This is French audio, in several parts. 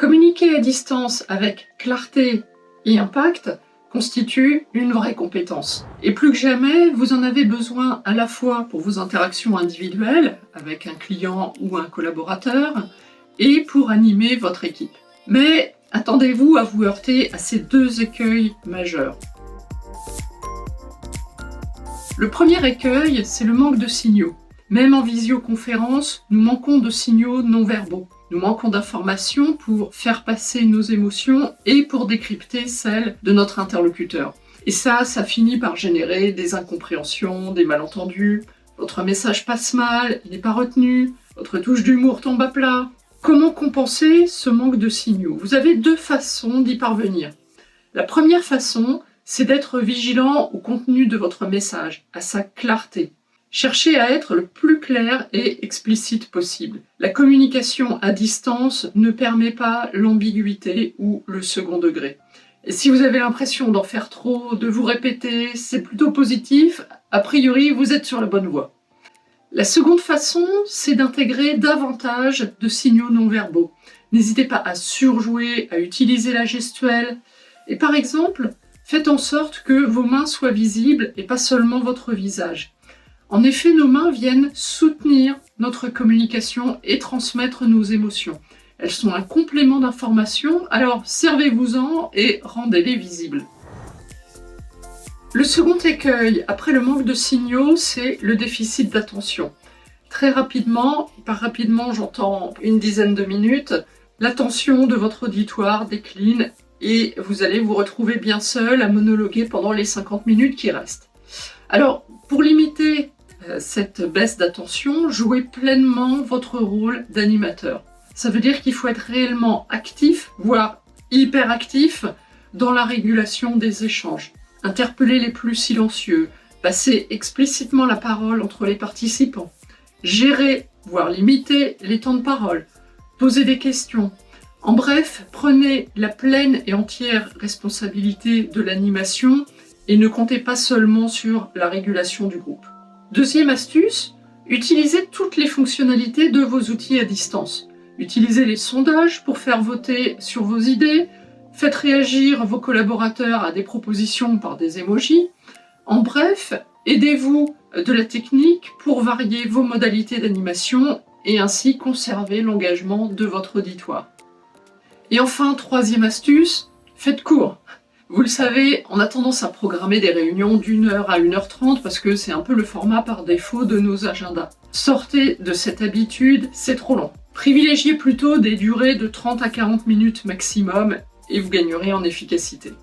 Communiquer à distance avec clarté et impact constitue une vraie compétence. Et plus que jamais, vous en avez besoin à la fois pour vos interactions individuelles avec un client ou un collaborateur et pour animer votre équipe. Mais attendez-vous à vous heurter à ces deux écueils majeurs. Le premier écueil, c'est le manque de signaux. Même en visioconférence, nous manquons de signaux non verbaux. Nous manquons d'informations pour faire passer nos émotions et pour décrypter celles de notre interlocuteur. Et ça finit par générer des incompréhensions, des malentendus. Votre message passe mal, il n'est pas retenu, votre touche d'humour tombe à plat. Comment compenser ce manque de signaux? Vous avez deux façons d'y parvenir. La première façon, c'est d'être vigilant au contenu de votre message, à sa clarté. Cherchez à être le plus clair et explicite possible. La communication à distance ne permet pas l'ambiguïté ou le second degré. Et si vous avez l'impression d'en faire trop, de vous répéter, c'est plutôt positif, a priori vous êtes sur la bonne voie. La seconde façon, c'est d'intégrer davantage de signaux non verbaux. N'hésitez pas à surjouer, à utiliser la gestuelle. Et par exemple, faites en sorte que vos mains soient visibles et pas seulement votre visage. En effet, nos mains viennent soutenir notre communication et transmettre nos émotions. Elles sont un complément d'information, alors servez-vous-en et rendez-les visibles. Le second écueil, après le manque de signaux, c'est le déficit d'attention. Très rapidement, par rapidement j'entends une dizaine de minutes, l'attention de votre auditoire décline et vous allez vous retrouver bien seul à monologuer pendant les 50 minutes qui restent. Alors, pour limiter cette baisse d'attention, jouez pleinement votre rôle d'animateur. Ça veut dire qu'il faut être réellement actif, voire hyper actif, dans la régulation des échanges. Interpeller les plus silencieux, passer explicitement la parole entre les participants, gérer, voire limiter les temps de parole, poser des questions. En bref, prenez la pleine et entière responsabilité de l'animation et ne comptez pas seulement sur la régulation du groupe. Deuxième astuce, utilisez toutes les fonctionnalités de vos outils à distance. Utilisez les sondages pour faire voter sur vos idées, faites réagir vos collaborateurs à des propositions par des emojis. En bref, aidez-vous de la technique pour varier vos modalités d'animation et ainsi conserver l'engagement de votre auditoire. Et enfin, troisième astuce, faites court. Vous le savez, on a tendance à programmer des réunions d'1h à 1h30 parce que c'est un peu le format par défaut de nos agendas. Sortez de cette habitude, c'est trop long. Privilégiez plutôt des durées de 30 à 40 minutes maximum et vous gagnerez en efficacité.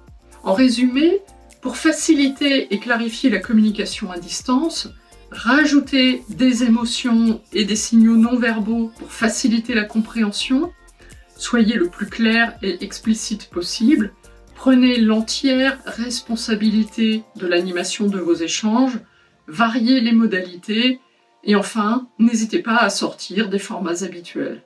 En résumé, pour faciliter et clarifier la communication à distance, rajoutez des émotions et des signaux non verbaux pour faciliter la compréhension, soyez le plus clair et explicite possible. Prenez l'entière responsabilité de l'animation de vos échanges, variez les modalités et enfin, n'hésitez pas à sortir des formats habituels.